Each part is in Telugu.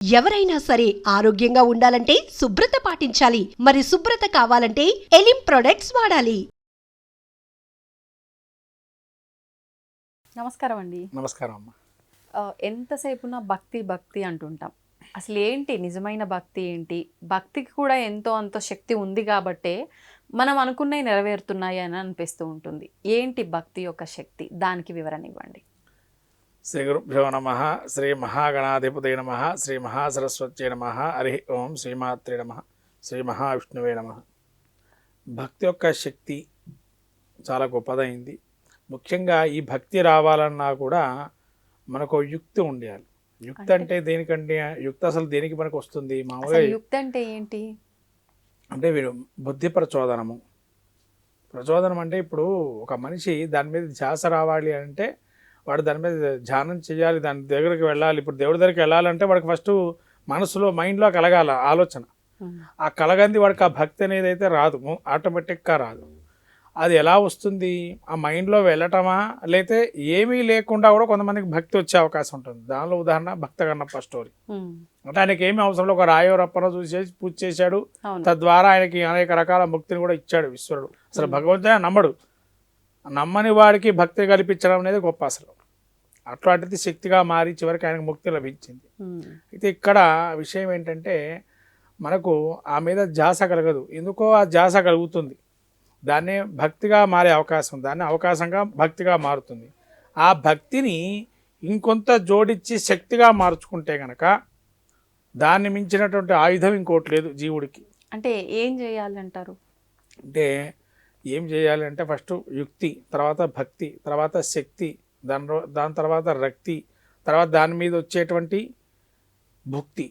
ఎవరైనా సరే ఆరోగ్యంగా ఉండాలంటే శుభ్రత పాటించాలి. మరి శుభ్రత కావాలంటే ఎలిం ప్రొడక్ట్స్ వాడాలి. నమస్కారం అండి. నమస్కారం అమ్మ. ఎంతసేపున భక్తి భక్తి అంటుంటాం. అసలు ఏంటి నిజమైన భక్తి ఏంటి? భక్తికి కూడా ఎంతో అంత శక్తి ఉంది కాబట్టే మనం అనుకున్నవి నెరవేరుతున్నాయి అని అనిపిస్తూ ఉంటుంది. ఏంటి భక్తి యొక్క శక్తి? దానికి వివరణ ఇవ్వండి. శ్రీ గురుభ్యో నమ. శ్రీ మహాగణాధిపతయ నమ. శ్రీ మహాసరస్వత్యై నమ. హరి ఓం. శ్రీమాత్రే నమ. శ్రీ మహావిష్ణువే నమ. భక్తి యొక్క శక్తి చాలా గొప్పదైంది. ముఖ్యంగా ఈ భక్తి రావాలన్నా కూడా మనకు యుక్తి ఉండాలి. యుక్తి అంటే దేనికంటే యుక్తి అసలు దేనికి మనకు వస్తుంది? మామూలుగా యుక్తి అంటే ఏంటి అంటే వీడు బుద్ధి ప్రచోదనము. ప్రచోదనం అంటే ఇప్పుడు ఒక మనిషి దాని మీద ధ్యాస రావాలి అంటే వాడు దాని మీద ధ్యానం చేయాలి, దాని దగ్గరికి వెళ్ళాలి. ఇప్పుడు దేవుడి దగ్గరికి వెళ్ళాలంటే వాడికి ఫస్ట్ మనసులో మైండ్లో కలగాల ఆలోచన. ఆ కలగంది వాడికి ఆ భక్తి అనేది అయితే రాదు, ఆటోమేటిక్గా రాదు. అది ఎలా వస్తుంది? ఆ మైండ్లో వెళ్ళటమా, లేతే ఏమీ లేకుండా కూడా కొంతమందికి భక్తి వచ్చే అవకాశం ఉంటుంది. దానిలో ఉదాహరణ భక్త కన్నప్ప స్టోరీ. అంటే ఆయనకి ఏమి అవసరంలో ఒక రాయో రప్పనో చూసేసి పూజ చేశాడు. తద్వారా ఆయనకి అనేక రకాల ముక్తిని కూడా ఇచ్చాడు ఈశ్వరుడు. అసలు భగవంతుడే నమ్మడు. నమ్మని వాడికి భక్తి కల్పించడం అనేది గొప్ప. అసలు అట్లాంటిది శక్తిగా మారి చివరికి ఆయనకు ముక్తి లభించింది. అయితే ఇక్కడ విషయం ఏంటంటే మనకు ఆ మీద ధ్యాస కలగదు. ఎందుకో ఆ ధ్యాస కలుగుతుంది, దాన్నే భక్తిగా మారే అవకాశం, దాన్ని అవకాశంగా భక్తిగా మారుతుంది. ఆ భక్తిని ఇంకొంత జోడించి శక్తిగా మార్చుకుంటే కనుక దాన్ని మించినటువంటి ఆయుధం ఇంకోటి లేదు జీవుడికి. అంటే ఏం చేయాలంటారు? అంటే ఏం చేయాలి అంటే ఫస్ట్ యుక్తి, తర్వాత భక్తి, తర్వాత శక్తి, దాని తర్వాత రక్తి, తర్వాత దాని మీద వచ్చేటువంటి భుక్తి,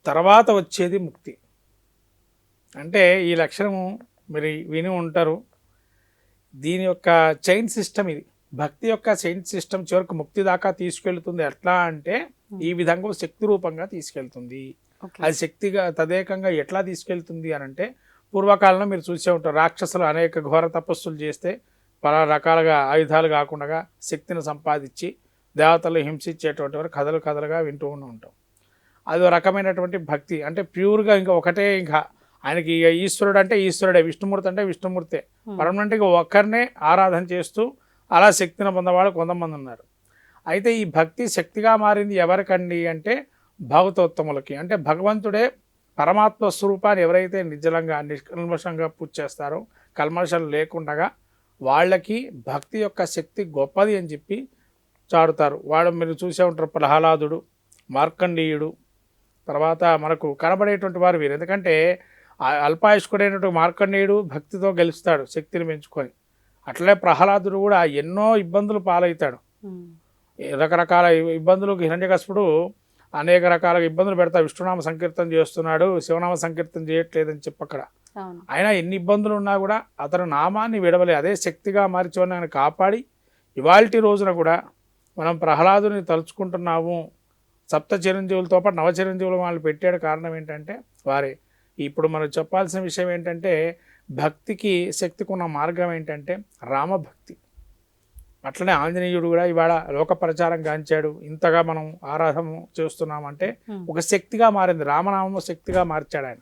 తర్వాత వచ్చేది ముక్తి. అంటే ఈ లక్షణము మీరు విని ఉంటారు. దీని యొక్క చైన్ సిస్టమ్ ఇది. భక్తి యొక్క చైన్ సిస్టమ్ చివరికి ముక్తి దాకా తీసుకెళ్తుంది. ఎట్లా అంటే ఈ విధంగా శక్తి రూపంగా తీసుకెళ్తుంది. అది శక్తిగా తదేకంగా ఎట్లా తీసుకెళ్తుంది అని అంటే పూర్వకాలంలో మీరు చూసే ఉంటారు, రాక్షసులు అనేక ఘోర తపస్సులు చేస్తే పలా రకాలుగా ఆయుధాలు కాకుండా శక్తిని సంపాదించి దేవతలు హింసించేటువంటి వారు కథలుగా వింటూ ఉంటాం. అది ఒక రకమైనటువంటి భక్తి. అంటే ప్యూర్గా ఇంకా ఒకటే, ఇంకా ఆయనకి ఈశ్వరుడు అంటే ఈశ్వరుడే, విష్ణుమూర్తి అంటే విష్ణుమూర్తే. పర్మనెంట్గా ఒక్కరినే ఆరాధన చేస్తూ అలా శక్తిని పొందేవాళ్ళు కొంతమంది ఉన్నారు. అయితే ఈ భక్తి శక్తిగా మారింది ఎవరికండి అంటే భగవతోత్తములకి. అంటే భగవంతుడే పరమాత్మ స్వరూపాన్ని ఎవరైతే నిజంగా నిష్కల్మషంగా పూజ చేస్తారో, కల్మషం లేకుండా వాళ్ళకి భక్తి యొక్క శక్తి గొప్పది అని చెప్పి చాడుతారు. వాడు మీరు చూసే ఉంటారు, ప్రహ్లాదుడు, మార్కండేయుడు, తర్వాత మనకు కనబడేటువంటి వారు వీరు. ఎందుకంటే అల్పాయుష్కుడైనటువంటి మార్కండేయుడు భక్తితో గెలుస్తాడు శక్తిని పెంచుకొని. అట్లనే ప్రహ్లాదుడు కూడా ఎన్నో ఇబ్బందులు పాలవుతాడు. రకరకాల ఇబ్బందులకు హిరణ్యకశిపుడు అనేక రకాల ఇబ్బందులు పెడతా, విష్ణునామ సంకీర్తన చేస్తున్నాడు, శివనామ సంకీర్తన చేయట్లేదని చెప్పక్కడ. ఆయన ఎన్ని ఇబ్బందులు ఉన్నా కూడా అతను నామాన్ని విడవలే. అదే శక్తిగా మార్చివని ఆయన కాపాడి ఇవాల్టి రోజున కూడా మనం ప్రహ్లాదుని తలుచుకుంటున్నాము. సప్త చిరంజీవులతో పాటు నవచిరంజీవులు వాళ్ళు పెట్టాడు. కారణం ఏంటంటే వారే. ఇప్పుడు మనం చెప్పాల్సిన విషయం ఏంటంటే భక్తికి శక్తికి ఉన్న మార్గం ఏంటంటే రామభక్తి. అట్లనే ఆంజనేయుడు కూడా ఇవాళ లోక ప్రచారం గాంచాడు. ఇంతగా మనం ఆరాధన చేస్తున్నామంటే ఒక శక్తిగా మారింది. రామనామము శక్తిగా మార్చాడు ఆయన.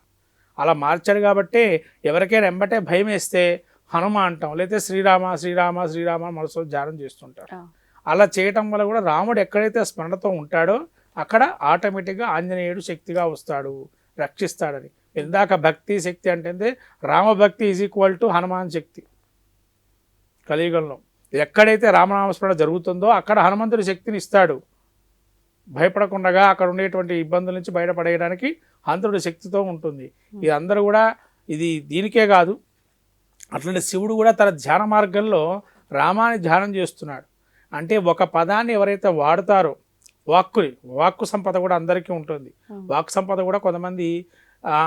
అలా మార్చాడు కాబట్టి ఎవరికైనా ఎంబటే భయం వేస్తే హనుమ అంటాం, లేకపోతే శ్రీరామ శ్రీరామ శ్రీరామ మనసులో ధ్యానం చేస్తుంటాడు. అలా చేయటం వల్ల కూడా రాముడు ఎక్కడైతే స్మరణతో ఉంటాడో అక్కడ ఆటోమేటిక్గా ఆంజనేయుడు శక్తిగా వస్తాడు, రక్షిస్తాడని. ఇందాక భక్తి శక్తి అంటే రామభక్తి ఈజ్ ఈక్వల్ టు హనుమాన్ శక్తి. కలియుగంలో ఎక్కడైతే రామనామస్మరణ జరుగుతుందో అక్కడ హనుమంతుడి శక్తిని ఇస్తాడు. భయపడకుండా అక్కడ ఉండేటువంటి ఇబ్బందుల నుంచి బయటపడేయడానికి హనుమంతుడి శక్తితో ఉంటుంది. ఇది అందరూ కూడా ఇది దీనికే కాదు. అట్లనే శివుడు కూడా తన ధ్యాన మార్గంలో రామాన్ని ధ్యానం చేస్తున్నాడు. అంటే ఒక పదాన్ని ఎవరైతే వాడుతారో వాక్కు సంపద కూడా అందరికీ ఉంటుంది. వాక్ సంపద కూడా కొంతమంది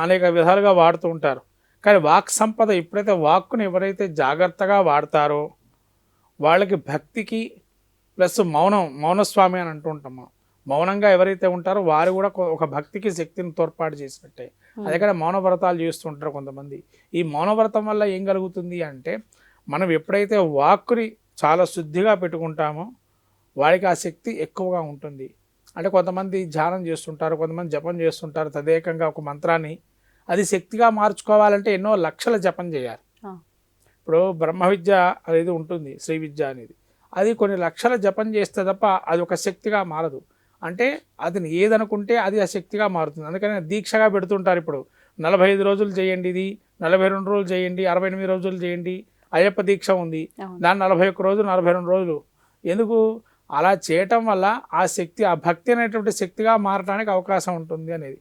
అనేక విధాలుగా వాడుతూ ఉంటారు. కానీ వాక్ సంపద ఎప్పుడైతే వాక్కుని ఎవరైతే జాగ్రత్తగా వాడతారో వాళ్ళకి భక్తికి ప్లస్ మౌనస్వామి అని అంటూ ఉంటాం. మౌనంగా ఎవరైతే ఉంటారో వారు కూడా ఒక భక్తికి శక్తిని తోడ్పాటు చేసినట్టే. అదే కానీ మౌన వ్రతాలు చేస్తుంటారు కొంతమంది. ఈ మౌన వ్రతం వల్ల ఏం కలుగుతుంది అంటే మనం ఎప్పుడైతే వాక్కుని చాలా శుద్ధిగా పెట్టుకుంటామో వాడికి ఆ శక్తి ఎక్కువగా ఉంటుంది. అంటే కొంతమంది ధ్యానం చేస్తుంటారు, కొంతమంది జపం చేస్తుంటారు తదేకంగా ఒక మంత్రాన్ని. అది శక్తిగా మార్చుకోవాలంటే ఎన్నో లక్షల జపం చేయాలి. ఆ. ఇప్పుడు బ్రహ్మ విద్య అనేది ఉంటుంది, శ్రీ విద్య అనేది, అది కొన్ని లక్షల జపం చేస్తే తప్ప అది ఒక శక్తిగా మారదు. అంటే అతను ఏదనుకుంటే అది ఆ శక్తిగా మారుతుంది. అందుకని దీక్షగా పెడుతుంటారు. ఇప్పుడు 45 రోజులు చేయండి, ఇది 42 రోజులు చేయండి, 68 రోజులు చేయండి. అయ్యప్ప దీక్ష ఉంది, దాన్ని 41 రోజులు 42 రోజులు. ఎందుకు అలా చేయటం వల్ల ఆ శక్తి, ఆ భక్తి అనేటువంటి శక్తిగా మారడానికి అవకాశం ఉంటుంది అనేది.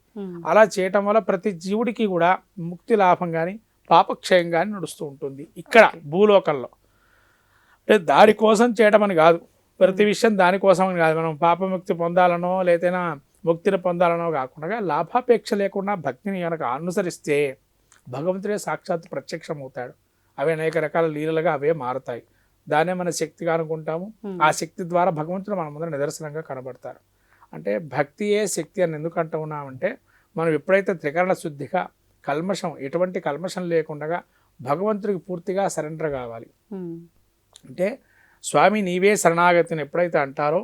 అలా చేయటం వల్ల ప్రతి జీవుడికి కూడా ముక్తి లాభం కానీ పాపక్షయం కానీ నడుస్తూ ఉంటుంది ఇక్కడ భూలోకంలో. అంటే దానికోసం చేయటం అని కాదు, ప్రతి విషయం దానికోసం అని కాదు. మనం పాపముక్తి పొందాలనో లేదైనా ముక్తిని పొందాలనో కాకుండా లాభాపేక్ష లేకుండా భక్తిని కనుక అనుసరిస్తే భగవంతుడే సాక్షాత్ ప్రత్యక్షం అవుతాడు. అవి అనేక రకాల లీలలుగా అవే మారుతాయి. దాన్నే మన శక్తిగా అనుకుంటాము. ఆ శక్తి ద్వారా భగవంతుడు మన ముందర నిదర్శనంగా కనబడతారు. అంటే భక్తియే శక్తి అని ఎందుకు అంటూ ఉన్నామంటే, మనం ఎప్పుడైతే త్రికరణ శుద్ధిగా కల్మషం, ఎటువంటి కల్మషం లేకుండా భగవంతుడికి పూర్తిగా సరెండర్ కావాలి. అంటే స్వామి నీవే శరణాగతిని ఎప్పుడైతే అంటారో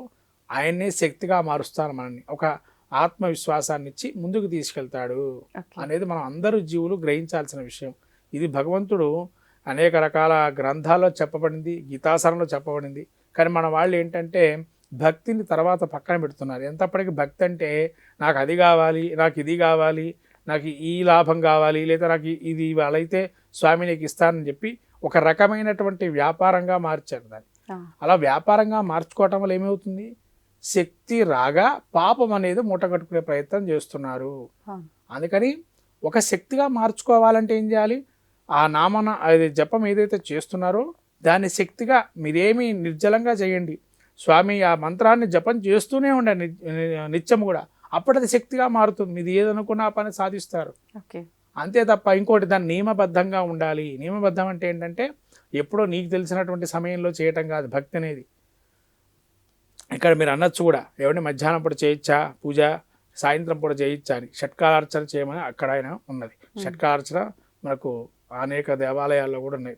ఆయన్నే శక్తిగా మారుస్తాను మనల్ని, ఒక ఆత్మవిశ్వాసాన్ని ఇచ్చి ముందుకు తీసుకెళ్తాడు అనేది మనం అందరూ జీవులు గ్రహించాల్సిన విషయం. ఇది భగవంతుడు అనేక రకాల గ్రంథాల్లో చెప్పబడింది, గీతాసారంలో చెప్పబడింది. కానీ మన వాళ్ళు ఏంటంటే భక్తిని తర్వాత పక్కన పెడుతున్నారు. ఎంతప్పటికీ భక్తి అంటే నాకు అది కావాలి, నాకు ఇది కావాలి, నాకు ఈ లాభం కావాలి, లేదా నాకు ఇది వాళ్ళైతే స్వామి నీకు ఇస్తానని చెప్పి ఒక రకమైనటువంటి వ్యాపారంగా మార్చారు దాన్ని. అలా వ్యాపారంగా మార్చుకోవటం వల్ల ఏమవుతుంది, శక్తి రాగా పాపం అనేది మూట కట్టుకునే ప్రయత్నం చేస్తున్నారు. అందుకని ఒక శక్తిగా మార్చుకోవాలంటే ఏం చేయాలి, ఆ నామన అది జపం ఏదైతే చేస్తున్నారో దాన్ని శక్తిగా మీరేమి నిర్జలంగా చేయండి. స్వామి ఆ మంత్రాన్ని జపం చేస్తూనే ఉండండి నిత్యం కూడా, అప్పుడు అది శక్తిగా మారుతుంది. మీది ఏదనుకున్నా ఆ పని సాధిస్తారు. అంతే తప్ప ఇంకోటి దాన్ని నియమబద్ధంగా ఉండాలి. నియమబద్ధం అంటే ఏంటంటే ఎప్పుడో నీకు తెలిసినటువంటి సమయంలో చేయటం కాదు భక్తి అనేది. ఇక్కడ మీరు అనొచ్చు కూడా, ఏమంటే మధ్యాహ్నం పూట చేయొచ్చా పూజ, సాయంత్రం పూట చేయొచ్చా అని. షట్కాలార్చన చేయమని అక్కడ ఆయన ఉన్నది. షట్కాలార్చన మనకు అనేక దేవాలయాల్లో కూడా ఉన్నాయి.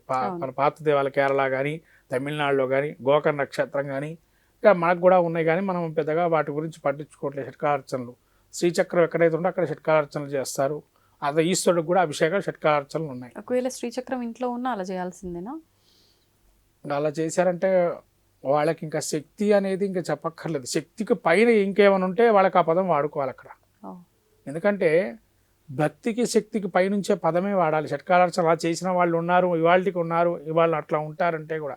పాత దేవాలయ కేరళ కానీ తమిళనాడులో కానీ గోకర్ణ నక్షత్రం కానీ ఇంకా మనకు కూడా ఉన్నాయి. కానీ మనం పెద్దగా వాటి గురించి పట్టించుకోవట్లేదు. షట్కాలార్చనలు శ్రీచక్రం ఎక్కడైతే ఉందో అక్కడ షట్కాలార్చనలు చేస్తారు. అదే ఈశ్వరుడికి కూడా అభిషేకాలు షట్కాలార్చనలు ఉన్నాయి. ఒకవేళ శ్రీచక్రం ఇంట్లో ఉన్నా అలా చేయాల్సిందేనా? అలా చేశారంటే వాళ్ళకి ఇంకా శక్తి అనేది ఇంకా చెప్పక్కర్లేదు. శక్తికి పైన ఇంకేమైనా ఉంటే వాళ్ళకి ఆ పదం వాడుకోవాలి అక్కడ. ఎందుకంటే భక్తికి శక్తికి పైనుంచే పదమే వాడాలి. షట్కాలార్చన అలా చేసిన వాళ్ళు ఉన్నారు, ఇవాళకి ఉన్నారు, ఇవాళ అట్లా ఉంటారంటే కూడా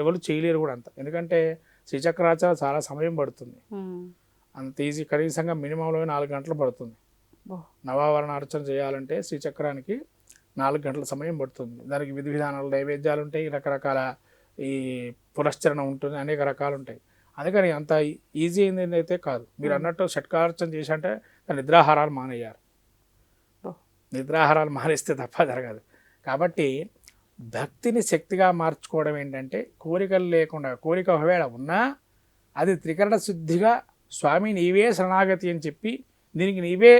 ఎవరు చేయలేరు కూడా అంత. ఎందుకంటే శ్రీచక్రార్చన చాలా సమయం పడుతుంది. అంత ఈజీ, కనీసంగా మినిమంలో 4 గంటలు పడుతుంది. నవావరణ అర్చన చేయాలంటే శ్రీచక్రానికి 4 గంటల సమయం పడుతుంది. దానికి విధి విధానాలు, నైవేద్యాలు ఉంటాయి, రకరకాల ఈ పురస్చరణ ఉంటుంది, అనేక రకాలు ఉంటాయి. అందుకని అంత ఈజీ అయింది అయితే కాదు. మీరు అన్నట్టు షట్కార్చన చేశారంటే నిద్రాహారాలు మానేయాలి. నిద్రాహారాలు మానేస్తే తప్ప జరగదు. కాబట్టి భక్తిని శక్తిగా మార్చుకోవడం ఏంటంటే కోరికలు లేకుండా, కోరిక ఒకవేళ ఉన్నా అది త్రికరణ శుద్ధిగా స్వామి నీవే శరణాగతి అని చెప్పి, దీనికి నీవే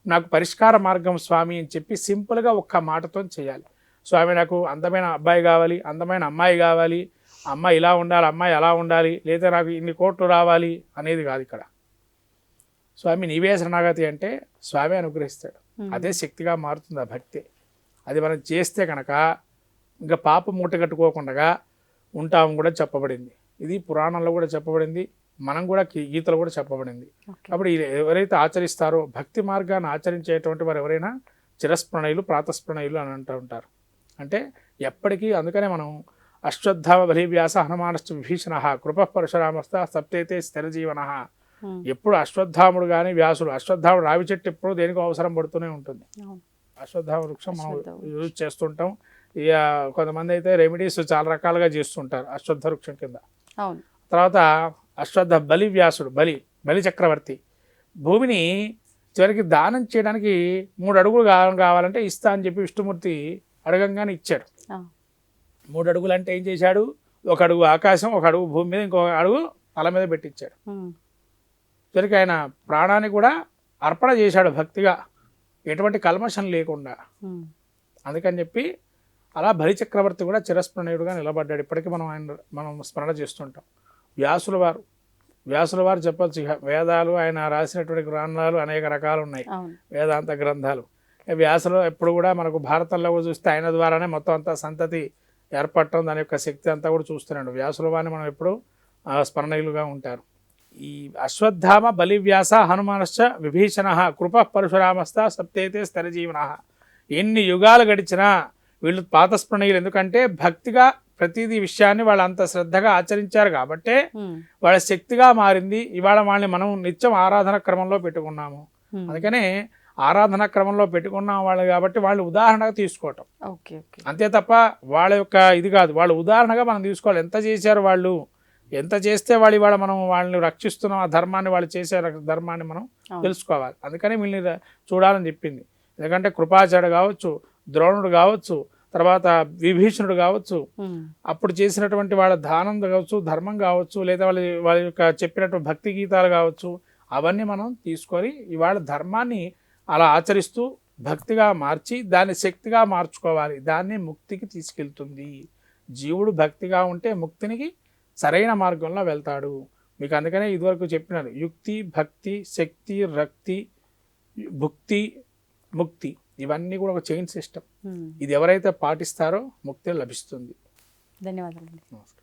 నాకు పరిష్కార మార్గం స్వామి అని చెప్పి సింపుల్గా ఒక్క మాటతో చేయాలి. స్వామి నాకు అందమైన అబ్బాయి కావాలి, అందమైన అమ్మాయి కావాలి, అమ్మాయి ఇలా ఉండాలి, అమ్మాయి అలా ఉండాలి, లేదా నాకు ఇన్ని కోట్లు రావాలి అనేది కాదు. ఇక్కడ స్వామి నీవే శరణాగతి అంటే స్వామి అనుగ్రహిస్తాడు. అదే శక్తిగా మారుతుంది ఆ భక్తి. అది మనం చేస్తే కనుక ఇంకా పాప మూట కట్టుకోకుండా ఉంటాము కూడా చెప్పబడింది. ఇది పురాణంలో కూడా చెప్పబడింది, మనం కూడా గీతలో కూడా చెప్పబడింది. కాబట్టి ఎవరైతే ఆచరిస్తారో భక్తి మార్గాన్ని ఆచరించేటువంటి వారు ఎవరైనా చిరస్ప్రణయులు, ప్రాతస్ప్రణయులు అని అంటూ ఉంటారు. అంటే ఎప్పటికీ, అందుకనే మనం అశ్వత్థామ బలివ్యాస హనుమానశ్చ విభీషణ కృప పరశురామస్త సప్తేతే స్థిరజీవన. ఎప్పుడు అశ్వత్థాముడు కానీ వ్యాసుడు, అశ్వత్థాముడు రావి చెట్టు ఎప్పుడు దేనికో అవసరం పడుతూనే ఉంటుంది. అశ్వత్థామ వృక్షం మనం యూజ్ చేస్తుంటాం. ఇక కొంతమంది అయితే రెమెడీస్ చాలా రకాలుగా చేస్తుంటారు అశ్వత్థ వృక్షం కింద. తర్వాత అశ్వత్థ బలివ్యాసుడు, బలి చక్రవర్తి భూమిని చివరికి దానం చేయడానికి 3 అడుగులు కావాలంటే ఇస్తా అని చెప్పి విష్ణుమూర్తి అడగంగానే ఇచ్చాడు. 3 అడుగులు అంటే ఏం చేశాడు, 1 అడుగు ఆకాశం, 1 అడుగు భూమి మీద, ఇంకొక అడుగు తల మీద పెట్టించాడు. చివరికి ఆయన ప్రాణాన్ని కూడా అర్పణ చేశాడు భక్తిగా, ఎటువంటి కల్మషం లేకుండా. అందుకని చెప్పి అలా బలిచక్రవర్తి కూడా చిరస్మరణీయుడుగా నిలబడ్డాడు. ఇప్పటికీ మనం స్మరణ చేస్తుంటాం. వ్యాసుల వారు, వ్యాసుల వారు చెప్పొచ్చు ఇక వేదాలు ఆయన రాసినటువంటి గ్రంథాలు అనేక రకాలు ఉన్నాయి, అవును. వేదాంత గ్రంథాలు. వ్యాసులు ఎప్పుడు కూడా మనకు భారతంలో కూడా చూస్తే ఆయన ద్వారానే మొత్తం అంతా సంతతి ఏర్పడటం, దాని యొక్క శక్తి అంతా కూడా చూస్తున్నాడు. వ్యాసుల వారిని మనం ఎప్పుడు స్మరణీయులుగా ఉంటారు. ఈ అశ్వత్థామ బలివ్యాస హనుమానశ్చ విభీషణ కృప పరశురామస్త సప్తేతే స్థిరజీవన. ఎన్ని యుగాలు గడిచినా వీళ్ళు పాత స్మరణీయులు. ఎందుకంటే భక్తిగా ప్రతిదీ విషయాన్ని వాళ్ళు అంత శ్రద్ధగా ఆచరించారు కాబట్టే వాళ్ళ శక్తిగా మారింది. ఇవాళ వాళ్ళని మనం నిత్యం ఆరాధన క్రమంలో పెట్టుకున్నాము. అందుకనే ఆరాధన క్రమంలో పెట్టుకున్నాం వాళ్ళు కాబట్టి వాళ్ళు ఉదాహరణగా తీసుకోవటం అంతే తప్ప వాళ్ళ యొక్క ఇది కాదు. వాళ్ళు ఉదాహరణగా మనం తీసుకోవాలి. ఎంత చేశారు వాళ్ళు, ఎంత చేస్తే వాళ్ళు ఇవాళ మనం వాళ్ళని రక్షిస్తున్నాం, ఆ ధర్మాన్ని వాళ్ళు చేసే ధర్మాన్ని మనం తెలుసుకోవాలి. అందుకని వీళ్ళని చూడాలని చెప్పింది. ఎందుకంటే కృపాచార్యుడు కావచ్చు, ద్రోణుడు కావచ్చు, తర్వాత విభీషణుడు కావచ్చు, అప్పుడు చేసినటువంటి వాళ్ళ దానం కావచ్చు, ధర్మం కావచ్చు, లేదా వాళ్ళ యొక్క చెప్పినటువంటి భక్తి గీతాలు కావచ్చు, అవన్నీ మనం తీసుకొని ఇవాళ ధర్మాన్ని అలా ఆచరిస్తూ భక్తిగా మార్చి దాన్ని శక్తిగా మార్చుకోవాలి. దాన్ని ముక్తికి తీసుకెళ్తుంది. జీవుడు భక్తిగా ఉంటే ముక్తినికి సరైన మార్గంలో వెళ్తాడు. మీకు అందుకనే ఇదివరకు చెప్పినాను, యుక్తి, భక్తి, శక్తి, రక్తి, భుక్తి, ముక్తి, ఇవన్నీ కూడా ఒక చైన్ సిస్టమ్. ఇది ఎవరైతే పాటిస్తారో ముక్తి లభిస్తుంది. ధన్యవాదాలు. నమస్కారం.